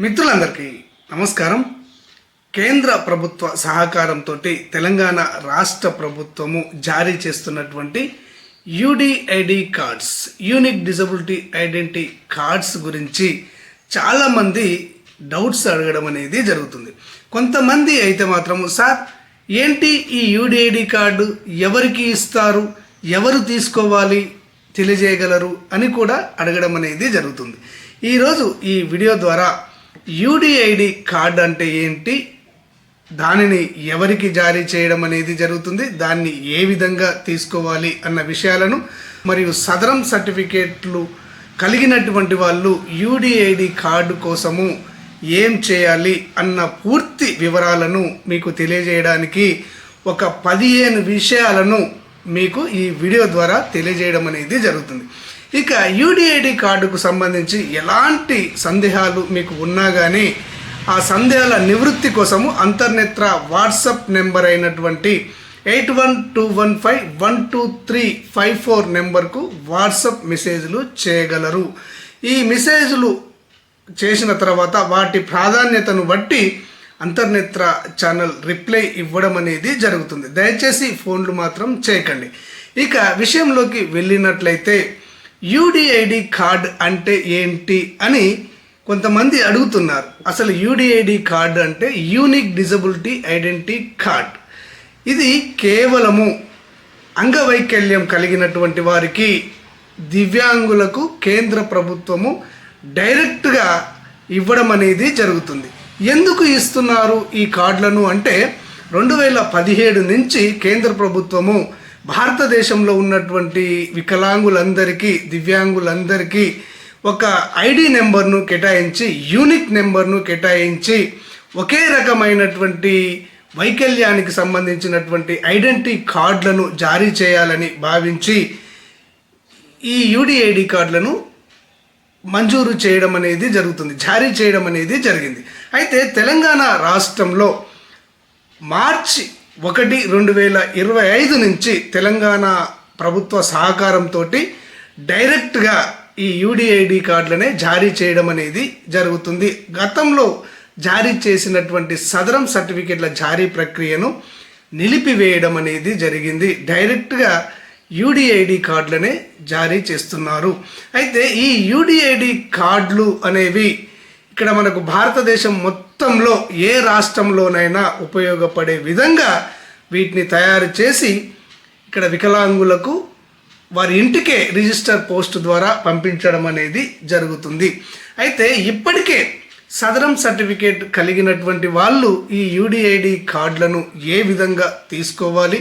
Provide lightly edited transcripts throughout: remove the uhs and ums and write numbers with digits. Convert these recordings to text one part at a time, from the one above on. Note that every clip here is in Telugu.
మిత్రులందరికీ నమస్కారం. కేంద్ర ప్రభుత్వ సహకారంతో తెలంగాణ రాష్ట్ర ప్రభుత్వము జారీ చేస్తున్నటువంటి UDID cards, unique disability identity cards గురించి చాలామంది డౌట్స్ అడగడం అనేది జరుగుతుంది. కొంతమంది అయితే మాత్రము సార్ ఏంటి ఈ యూడిఐడి కార్డు, ఎవరికి ఇస్తారు, ఎవరు తీసుకోవాలి తెలియజేయగలరు అని కూడా అడగడం అనేది జరుగుతుంది. ఈరోజు ఈ వీడియో ద్వారా యూడిఐడి కార్డ్ అంటే ఏంటి, దానిని ఎవరికి జారీ చేయడం అనేది జరుగుతుంది, దాన్ని ఏ విధంగా తీసుకోవాలి అన్న విషయాలను, మరియు సదరం సర్టిఫికేట్లు కలిగినటువంటి వాళ్ళు యూడిఐడి కార్డు కోసము ఏం చేయాలి అన్న పూర్తి వివరాలను మీకు తెలియజేయడానికి ఒక 15 విషయాలను మీకు ఈ వీడియో ద్వారా తెలియజేయడం అనేది జరుగుతుంది. ఇక యూడిఐడి కార్డుకు సంబంధించి ఎలాంటి సందేహాలు మీకు ఉన్నా కానీ ఆ సందేహాల నివృత్తి కోసము అంతర్నేత్ర వాట్సాప్ నెంబర్ అయినటువంటి 8121512354 నెంబర్కు వాట్సాప్ మెసేజ్లు చేయగలరు. ఈ మెసేజ్లు చేసిన తర్వాత వాటి ప్రాధాన్యతను బట్టి అంతర్నేత్ర ఛానల్ రిప్లై ఇవ్వడం అనేది జరుగుతుంది. దయచేసి ఫోన్లు మాత్రం చేయకండి. ఇక విషయంలోకి వెళ్ళినట్లయితే యూడిఐడి కార్డ్ అంటే ఏంటి అని కొంతమంది అడుగుతున్నారు. అసలు యూడిఐడి కార్డ్ అంటే యూనిక్ డిజబిలిటీ ఐడెంటిటీ కార్డ్. ఇది కేవలము అంగవైకల్యం కలిగినటువంటి వారికి, దివ్యాంగులకు కేంద్ర ప్రభుత్వము డైరెక్ట్గా ఇవ్వడం అనేది జరుగుతుంది. ఎందుకు ఇస్తున్నారు ఈ కార్డులను అంటే 2017 నుంచి కేంద్ర ప్రభుత్వము భారతదేశంలో ఉన్నటువంటి వికలాంగులందరికీ, దివ్యాంగులందరికీ ఒక ఐడి నెంబర్ను కేటాయించి, యూనిక్ నెంబర్ను కేటాయించి, ఒకే రకమైనటువంటి వైకల్యానికి సంబంధించినటువంటి ఐడెంటిటీ కార్డులను జారీ చేయాలని భావించి ఈ యూడిఐడి కార్డులను మంజూరు చేయడం అనేది జరుగుతుంది, జారీ చేయడం అనేది జరిగింది. అయితే తెలంగాణ రాష్ట్రంలో మార్చి 1, 2025 నుంచి తెలంగాణ ప్రభుత్వ సహకారంతో డైరెక్ట్గా ఈ యూడిఐడి కార్డులనే జారీ చేయడం అనేది జరుగుతుంది. గతంలో జారీ చేసినటువంటి సదరం సర్టిఫికెట్ల జారీ ప్రక్రియను నిలిపివేయడం అనేది జరిగింది. డైరెక్ట్గా యూడిఐడి కార్డులనే జారీ చేస్తున్నారు. అయితే ఈ యూడిఐడి కార్డులు అనేవి ఇక్కడ మనకు భారతదేశం మొత్తంలో ఏ రాష్ట్రంలోనైనా ఉపయోగపడే విధంగా వీటిని తయారు చేసి ఇక్కడ వికలాంగులకు వారి ఇంటికే రిజిస్టర్ పోస్ట్ ద్వారా పంపించడం అనేది జరుగుతుంది. అయితే ఇప్పటికే సదరం సర్టిఫికేట్ కలిగినటువంటి వాళ్ళు ఈ యూడిఐడి కార్డులను ఏ విధంగా తీసుకోవాలి,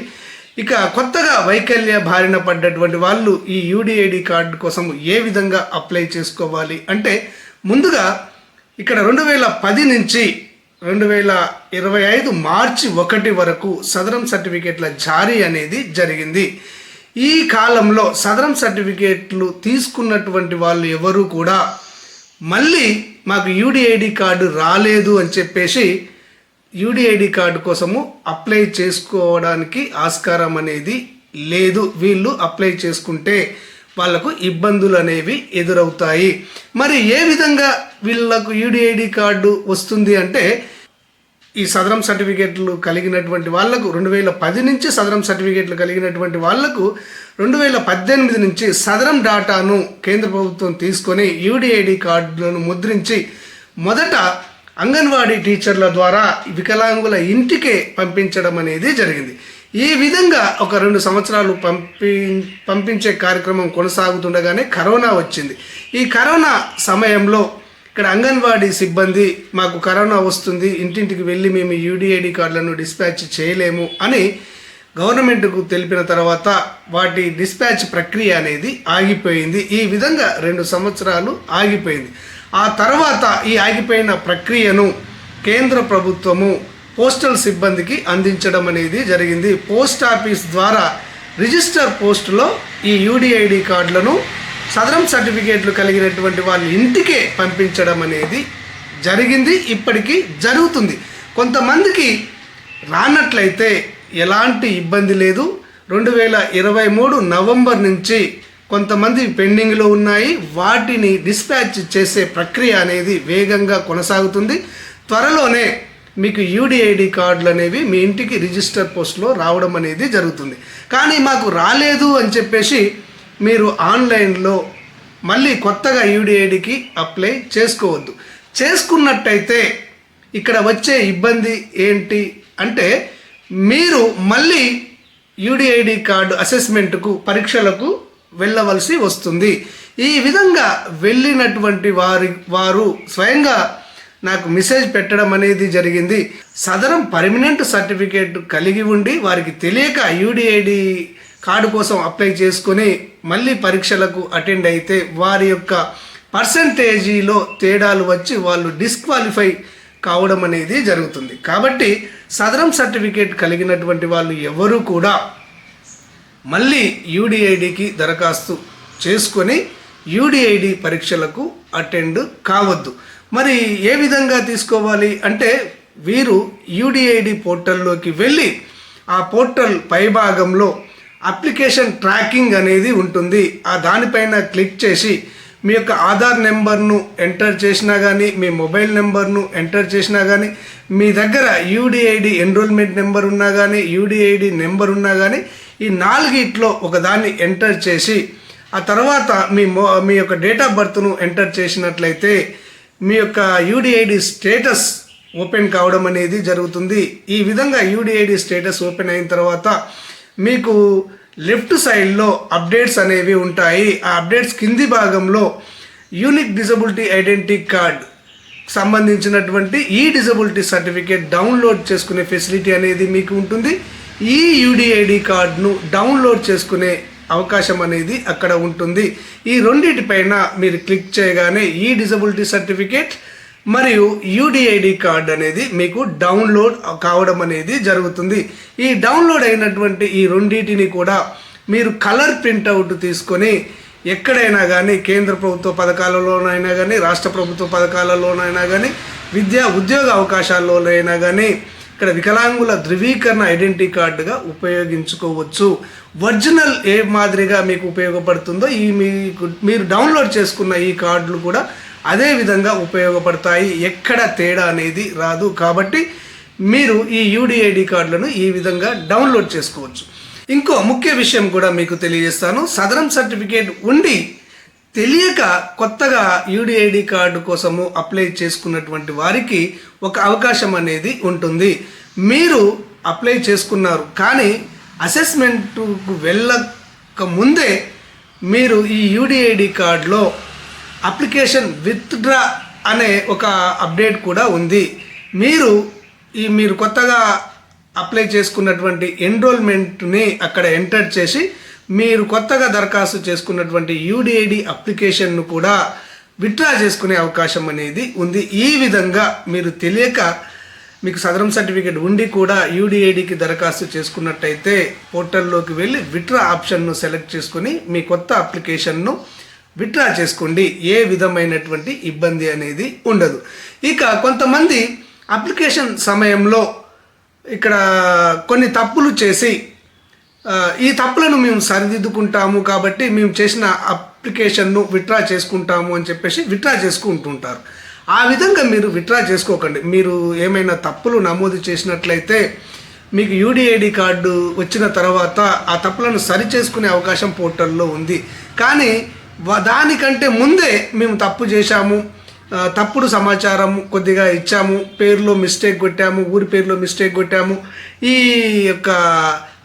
ఇక కొత్తగా వైకల్య బారిన పడ్డటువంటి వాళ్ళు ఈ యూడిఐడి కార్డు కోసం ఏ విధంగా అప్లై చేసుకోవాలి అంటే, ముందుగా ఇక్కడ 2010 నుంచి 2025 మార్చి 1 వరకు సదరం సర్టిఫికేట్ల జారీ అనేది జరిగింది. ఈ కాలంలో సదరం సర్టిఫికేట్లు తీసుకున్నటువంటి వాళ్ళు ఎవరు కూడా మళ్ళీ మాకు యూడిఐడి కార్డు రాలేదు అని చెప్పేసి యూడిఐడి కార్డు కోసము అప్లై చేసుకోవడానికి ఆస్కారం అనేది లేదు. వీళ్ళు అప్లై చేసుకుంటే వాళ్ళకు ఇబ్బందులు అనేవి ఎదురవుతాయి. మరి ఏ విధంగా వీళ్ళకు యూడిఐడి కార్డు వస్తుంది అంటే, ఈ సదరం సర్టిఫికేట్లు కలిగినటువంటి వాళ్లకు 2010 నుంచి సదరం సర్టిఫికేట్లు కలిగినటువంటి వాళ్లకు 2018 నుంచి సదరం డాటాను కేంద్ర ప్రభుత్వం తీసుకొని యూడిఐడి కార్డులను ముద్రించి మొదట అంగన్వాడీ టీచర్ల ద్వారా వికలాంగుల ఇంటికే పంపించడం అనేది జరిగింది. ఈ విధంగా ఒక 2 సంవత్సరాలు పంపించే కార్యక్రమం కొనసాగుతుండగానే కరోనా వచ్చింది. ఈ కరోనా సమయంలో ఇక్కడ అంగన్వాడీ సిబ్బంది మాకు కరోనా వస్తుంది, ఇంటింటికి వెళ్ళి మేము యూడిఐడి కార్డులను డిస్పాచ్ చేయలేము అని గవర్నమెంట్కు తెలిపిన తర్వాత వాటి డిస్పాచ్ ప్రక్రియ అనేది ఆగిపోయింది. ఈ విధంగా 2 సంవత్సరాలు ఆగిపోయింది. ఆ తర్వాత ఈ ఆగిపోయిన ప్రక్రియను కేంద్ర ప్రభుత్వము పోస్టల్ సిబ్బందికి అందించడం అనేది జరిగింది. పోస్ట్ ఆఫీస్ ద్వారా రిజిస్టర్ పోస్టులో ఈ యూడిఐడి కార్డులను సదరం సర్టిఫికేట్లు కలిగినటువంటి వాళ్ళ ఇంటికే పంపించడం అనేది జరిగింది, ఇప్పటికీ జరుగుతుంది. కొంతమందికి రానట్లయితే ఎలాంటి ఇబ్బంది లేదు. 2023 నవంబర్ నుంచి కొంతమంది పెండింగ్లో ఉన్నాయి. వాటిని డిస్పాచ్ చేసే ప్రక్రియ అనేది వేగంగా కొనసాగుతుంది. త్వరలోనే మీకు యూడిఐడి కార్డులు అనేవి మీ ఇంటికి రిజిస్టర్ పోస్ట్లో రావడం అనేది జరుగుతుంది. కానీ మాకు రాలేదు అని చెప్పేసి మీరు ఆన్లైన్లో మళ్ళీ కొత్తగా యూడిఐడికి అప్లై చేసుకోవద్దు. చేసుకున్నట్టయితే ఇక్కడ వచ్చే ఇబ్బంది ఏంటి అంటే మీరు మళ్ళీ యూడిఐడి కార్డు అసెస్మెంట్కు పరీక్షలకు వెళ్ళవలసి వస్తుంది. ఈ విధంగా వెళ్ళినటువంటి వారు స్వయంగా నాకు మెసేజ్ పెట్టడం అనేది జరిగింది. సదరం పర్మనెంట్ సర్టిఫికేట్ కలిగి ఉండి వారికి తెలియక యూడిఐడి కార్డు కోసం అప్లై చేసుకొని మళ్ళీ పరీక్షలకు అటెండ్ అయితే వారి యొక్క పర్సంటేజీలో తేడాలు వచ్చి వాళ్ళు డిస్క్వాలిఫై కావడం అనేది జరుగుతుంది. కాబట్టి సదరం సర్టిఫికేట్ కలిగినటువంటి వాళ్ళు ఎవరు కూడా మళ్ళీ యూడిఐడికి దరఖాస్తు చేసుకొని యూడిఐడి పరీక్షలకు అటెండ్ కావద్దు. మరి ఏ విధంగా తీసుకోవాలి అంటే వీరు యూడిఐడి పోర్టల్లోకి వెళ్ళి ఆ పోర్టల్ పైభాగంలో అప్లికేషన్ ట్రాకింగ్ అనేది ఉంటుంది. ఆ దానిపైన క్లిక్ చేసి మీ యొక్క ఆధార్ నెంబర్ను ఎంటర్ చేసినా కానీ మీ మొబైల్ నెంబర్ను ఎంటర్ చేసినా కానీ మీ దగ్గర యూడిఐడి ఎన్రోల్మెంట్ నెంబర్ ఉన్నా కానీ యూడిఐడి నెంబర్ ఉన్నా కానీ ఈ నాలుగిట్లో ఒకదాన్ని ఎంటర్ చేసి ఆ తర్వాత మీ యొక్క డేట్ ఆఫ్ బర్త్ను ఎంటర్ చేసినట్లయితే మీ యొక్క యూడిఐడి స్టేటస్ ఓపెన్ కావడం అనేది జరుగుతుంది. ఈ విధంగా యూడిఐడి స్టేటస్ ఓపెన్ అయిన తర్వాత మీకు లెఫ్ట్ సైడ్లో అప్డేట్స్ అనేవి ఉంటాయి. ఆ అప్డేట్స్ కింది భాగంలో యూనిక్ డిజబిలిటీ ఐడెంటిటీ కార్డ్ సంబంధించినటువంటి ఈ డిజబిలిటీ సర్టిఫికేట్ డౌన్లోడ్ చేసుకునే ఫెసిలిటీ అనేది మీకు ఉంటుంది. ఈ యూడిఐడి కార్డును డౌన్లోడ్ చేసుకునే అవకాశం అనేది అక్కడ ఉంటుంది. ఈ రెండింటిపైన మీరు క్లిక్ చేయగానే ఈ డిజబిలిటీ సర్టిఫికేట్ మరియు యూడిఐడి కార్డ్ అనేది మీకు డౌన్లోడ్ కావడం అనేది జరుగుతుంది. ఈ డౌన్లోడ్ అయినటువంటి ఈ రెండింటిని కూడా మీరు కలర్ ప్రింట్అవుట్ తీసుకొని ఎక్కడైనా కానీ కేంద్ర ప్రభుత్వ పథకాలలోనైనా కానీ రాష్ట్ర ప్రభుత్వ పథకాలలోనైనా కానీ విద్యా ఉద్యోగ అవకాశాల్లోనైనా కానీ ఇక్కడ వికలాంగుల ధృవీకరణ ఐడెంటిటీ కార్డుగా ఉపయోగించుకోవచ్చు. ఒరిజినల్ ఏ మాదిరిగా మీకు ఉపయోగపడుతుందో మీరు డౌన్లోడ్ చేసుకున్న ఈ కార్డులు కూడా అదే విధంగా ఉపయోగపడతాయి. ఎక్కడ తేడా అనేది రాదు. కాబట్టి మీరు ఈ యూడిఐడి కార్డులను ఈ విధంగా డౌన్లోడ్ చేసుకోవచ్చు. ఇంకో ముఖ్య విషయం కూడా మీకు తెలియజేస్తాను. సదరం సర్టిఫికేట్ ఉండి తెలియక కొత్తగా యూడిఐడి కార్డు కోసము అప్లై చేసుకున్నటువంటి వారికి ఒక అవకాశం అనేది ఉంటుంది. మీరు అప్లై చేసుకున్నారు కానీ అసెస్మెంట్కు వెళ్ళక ముందే మీరు ఈ యూడిఐడి కార్డులో అప్లికేషన్ విత్డ్రా అనే ఒక అప్డేట్ కూడా ఉంది. మీరు కొత్తగా అప్లై చేసుకున్నటువంటి ఎన్రోల్మెంట్ని అక్కడ ఎంటర్ చేసి మీరు కొత్తగా దరఖాస్తు చేసుకున్నటువంటి యూడిఐడి అప్లికేషన్ను కూడా విత్డ్రా చేసుకునే అవకాశం అనేది ఉంది. ఈ విధంగా మీరు తెలియక మీకు సదరం సర్టిఫికేట్ ఉండి కూడా యూడిఐడికి దరఖాస్తు చేసుకున్నట్టయితే పోర్టల్లోకి వెళ్ళి విత్డ్రా ఆప్షన్ను సెలెక్ట్ చేసుకొని మీ కొత్త అప్లికేషన్ను విత్డ్రా చేసుకోండి. ఏ విధమైనటువంటి ఇబ్బంది అనేది ఉండదు. ఇక కొంతమంది అప్లికేషన్ సమయంలో ఇక్కడ కొన్ని తప్పులు చేసి ఈ తప్పులను మేము సరిదిద్దుకుంటాము కాబట్టి మేము చేసిన అప్లికేషన్ను విత్డ్రా చేసుకుంటాము అని చెప్పేసి విత్డ్రా చేసుకుంటుంటారు. ఆ విధంగా మీరు విత్డ్రా చేసుకోకండి. మీరు ఏమైనా తప్పులు నమోదు చేసినట్లయితే మీకు యూడిఐడి కార్డు వచ్చిన తర్వాత ఆ తప్పులను సరి చేసుకునే అవకాశం పోర్టల్లో ఉంది. కానీ దానికంటే ముందే మేము తప్పు చేశాము, తప్పుడు సమాచారం కొద్దిగా ఇచ్చాము, పేరులో మిస్టేక్ కొట్టాము, ఊరి పేరులో మిస్టేక్ కొట్టాము, ఈ యొక్క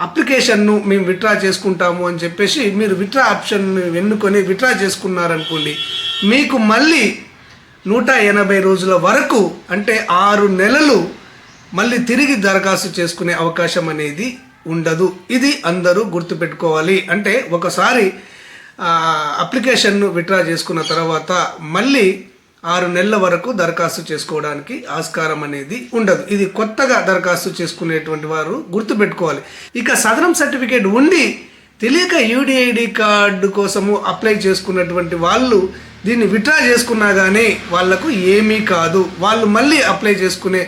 అప్లికేషన్ను మేము విత్డ్రా చేసుకుంటాము అని చెప్పేసి మీరు విత్డ్రా ఆప్షన్ను ఎన్నుకొని విత్డ్రా చేసుకున్నారనుకోండి, మీకు మళ్ళీ 180 రోజుల వరకు అంటే 6 నెలలు మళ్ళీ తిరిగి దరఖాస్తు చేసుకునే అవకాశం అనేది ఉండదు. ఇది అందరూ గుర్తుపెట్టుకోవాలి. అంటే ఒకసారి అప్లికేషన్ను విత్డ్రా చేసుకున్న తర్వాత మళ్ళీ 6 నెలల వరకు దరఖాస్తు చేసుకోవడానికి ఆస్కారం అనేది ఉండదు. ఇది కొత్తగా దరఖాస్తు చేసుకునేటువంటి వారు గుర్తుపెట్టుకోవాలి. ఇక సదరం సర్టిఫికేట్ ఉండి తెలియక యూడిఐడి కార్డు కోసము అప్లై చేసుకున్నటువంటి వాళ్ళు దీన్ని విత్డ్రా చేసుకున్నా కానీ వాళ్లకు ఏమీ కాదు. వాళ్ళు మళ్ళీ అప్లై చేసుకునే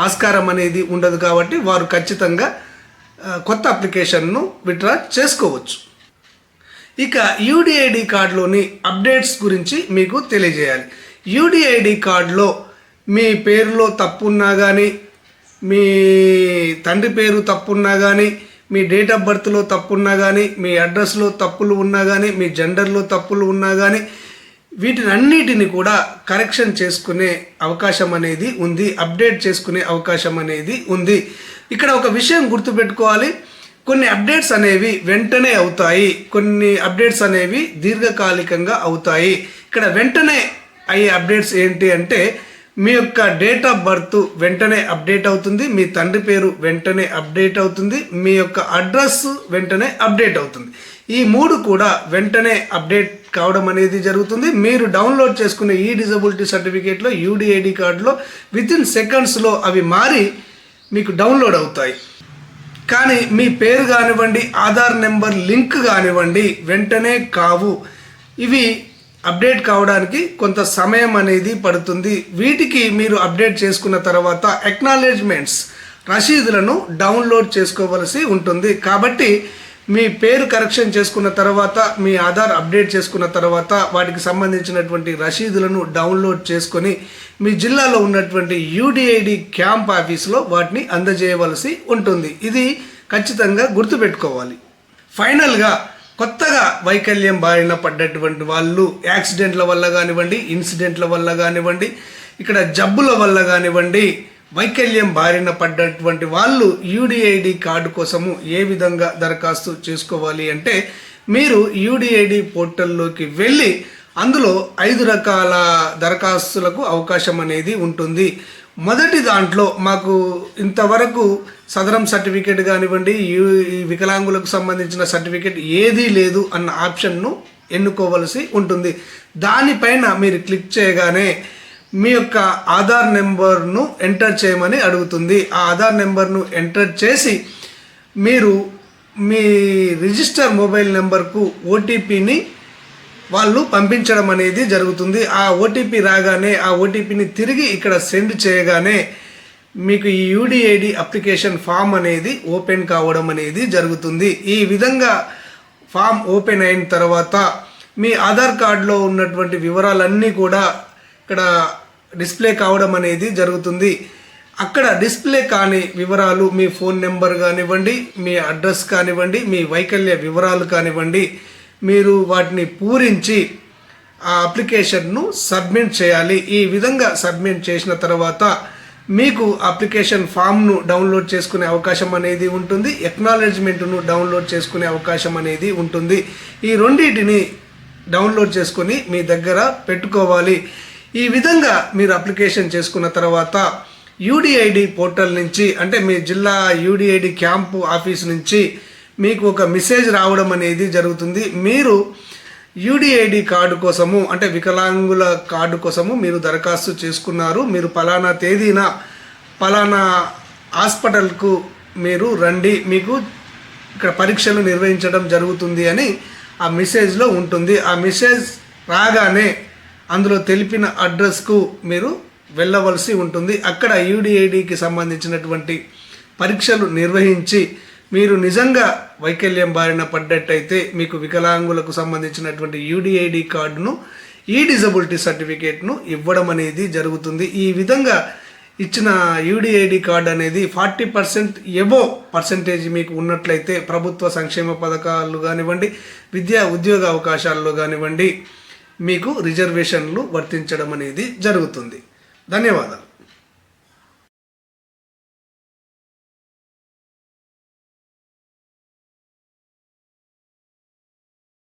ఆస్కారం అనేది ఉండదు. కాబట్టి వారు ఖచ్చితంగా కొత్త అప్లికేషన్ను విత్డ్రా చేసుకోవచ్చు. ఇక యూడిఐడి కార్డులోని అప్డేట్స్ గురించి మీకు తెలియజేయాలి. యూడిఐడి కార్డులో మీ పేరులో తప్పున్నా కానీ, మీ తండ్రి పేరు తప్పున్నా కానీ, మీ డేట్ ఆఫ్ బర్త్లో తప్పున్నా కానీ, మీ అడ్రస్లో తప్పులు ఉన్నా కానీ, మీ జెండర్లో తప్పులు ఉన్నా కానీ, వీటినన్నిటిని కూడా కరెక్షన్ చేసుకునే అవకాశం అనేది ఉంది, అప్డేట్ చేసుకునే అవకాశం అనేది ఉంది. ఇక్కడ ఒక విషయం గుర్తుపెట్టుకోవాలి, కొన్ని అప్డేట్స్ అనేవి వెంటనే అవుతాయి, కొన్ని అప్డేట్స్ అనేవి దీర్ఘకాలికంగా అవుతాయి. ఇక్కడ వెంటనే అయ్యే అప్డేట్స్ ఏంటి అంటే, మీ యొక్క డేట్ ఆఫ్ బర్త్ వెంటనే అప్డేట్ అవుతుంది, మీ తండ్రి పేరు వెంటనే అప్డేట్ అవుతుంది, మీ యొక్క అడ్రస్ వెంటనే అప్డేట్ అవుతుంది. ఈ మూడు కూడా వెంటనే అప్డేట్ కావడం అనేది జరుగుతుంది. మీరు డౌన్లోడ్ చేసుకునే ఈ డిజబిలిటీ సర్టిఫికేట్లో యూడిఐడి కార్డులో వితిన్ సెకండ్స్లో అవి మారి మీకు డౌన్లోడ్ అవుతాయి. కానీ మీ పేరు కానివ్వండి, ఆధార్ నెంబర్ లింక్ కానివ్వండి వెంటనే కావు. ఇవి అప్డేట్ కావడానికి కొంత సమయం అనేది పడుతుంది. వీటికి మీరు అప్డేట్ చేసుకున్న తర్వాత అక్నాలెడ్జ్మెంట్స్ రసీదులను డౌన్లోడ్ చేసుకోవలసి ఉంటుంది. కాబట్టి మీ పేరు కరెక్షన్ చేసుకున్న తర్వాత, మీ ఆధార్ అప్డేట్ చేసుకున్న తర్వాత వాటికి సంబంధించినటువంటి రసీదులను డౌన్లోడ్ చేసుకొని మీ జిల్లాలో ఉన్నటువంటి యూడిఐడి క్యాంప్ ఆఫీస్లో వాటిని అందజేయవలసి ఉంటుంది. ఇది ఖచ్చితంగా గుర్తుపెట్టుకోవాలి. ఫైనల్గా కొత్తగా వైకల్యం బారిన పడ్డటువంటి వాళ్ళు యాక్సిడెంట్ల వల్ల కానివ్వండి, ఇన్సిడెంట్ల వల్ల కానివ్వండి, ఇక్కడ జబ్బుల వల్ల కానివ్వండి, వైకల్యం బారిన పడ్డటువంటి వాళ్ళు యూడిఐడి కార్డు కోసము ఏ విధంగా దరఖాస్తు చేసుకోవాలి అంటే, మీరు యూడిఐడి పోర్టల్లోకి వెళ్ళి అందులో 5 రకాల దరఖాస్తులకు అవకాశం అనేది ఉంటుంది. మొదటి దాంట్లో మాకు ఇంతవరకు సదరం సర్టిఫికేట్ కానివ్వండి, ఈ వికలాంగులకు సంబంధించిన సర్టిఫికేట్ ఏదీ లేదు అన్న ఆప్షన్ను ఎన్నుకోవలసి ఉంటుంది. దానిపైన మీరు క్లిక్ చేయగానే మీ యొక్క ఆధార్ నెంబర్ను ఎంటర్ చేయమని అడుగుతుంది. ఆ ఆధార్ నెంబర్ను ఎంటర్ చేసి మీరు మీ రిజిస్టర్ మొబైల్ నెంబర్కు ఓటీపీని వాళ్ళు పంపించడం అనేది జరుగుతుంది. ఆ ఓటీపీ రాగానే ఆ ఓటీపీని తిరిగి ఇక్కడ సెండ్ చేయగానే మీకు ఈ యూడిఐడి అప్లికేషన్ ఫామ్ అనేది ఓపెన్ కావడం అనేది జరుగుతుంది. ఈ విధంగా ఫామ్ ఓపెన్ అయిన తర్వాత మీ ఆధార్ కార్డులో ఉన్నటువంటి వివరాలన్నీ కూడా ఇక్కడ డిస్ప్లే కావడం అనేది జరుగుతుంది. అక్కడ డిస్ప్లే కాని వివరాలు, మీ ఫోన్ నెంబర్ కానివ్వండి, మీ అడ్రస్ కానివ్వండి, మీ వైకల్య వివరాలు కానివ్వండి, మీరు వాటిని పూరించి ఆ అప్లికేషన్ను సబ్మిట్ చేయాలి. ఈ విధంగా సబ్మిట్ చేసిన తర్వాత మీకు అప్లికేషన్ ఫామ్ను డౌన్లోడ్ చేసుకునే అవకాశం అనేది ఉంటుంది, ఎక్నాలెడ్జ్మెంట్ను డౌన్లోడ్ చేసుకునే అవకాశం అనేది ఉంటుంది. ఈ రెండింటిని డౌన్లోడ్ చేసుకొని మీ దగ్గర పెట్టుకోవాలి. ఈ విధంగా మీరు అప్లికేషన్ చేసుకున్న తర్వాత యూడిఐడి పోర్టల్ నుంచి, అంటే మీ జిల్లా యూడిఐడి క్యాంపు ఆఫీస్ నుంచి మీకు ఒక మెసేజ్ రావడం అనేది జరుగుతుంది. మీరు యూడిఐడి కార్డు కోసము, అంటే వికలాంగుల కార్డు కోసము మీరు దరఖాస్తు చేసుకున్నారు, మీరు పలానా తేదీన పలానా హాస్పిటల్కు మీరు రండి, మీకు ఇక్కడ పరీక్షలు నిర్వహించడం జరుగుతుంది అని ఆ మెసేజ్లో ఉంటుంది. ఆ మెసేజ్ రాగానే అందులో తెలిపిన అడ్రస్కు మీరు వెళ్ళవలసి ఉంటుంది. అక్కడ యూడిఐడికి సంబంధించినటువంటి పరీక్షలు నిర్వహించి మీరు నిజంగా వైకల్యం బారిన పడ్డట్టయితే మీకు వికలాంగులకు సంబంధించినటువంటి యూడిఐడి కార్డును, ఈ డిజబిలిటీ సర్టిఫికేట్ను ఇవ్వడం అనేది జరుగుతుంది. ఈ విధంగా ఇచ్చిన యూడిఐడి కార్డు అనేది 40% ఎబో పర్సెంటేజ్ మీకు ఉన్నట్లయితే ప్రభుత్వ సంక్షేమ పథకాలు కానివ్వండి, విద్యా ఉద్యోగ అవకాశాల్లో కానివ్వండి మీకు రిజర్వేషన్లు వర్తించడం అనేది జరుగుతుంది. ధన్యవాదాలు.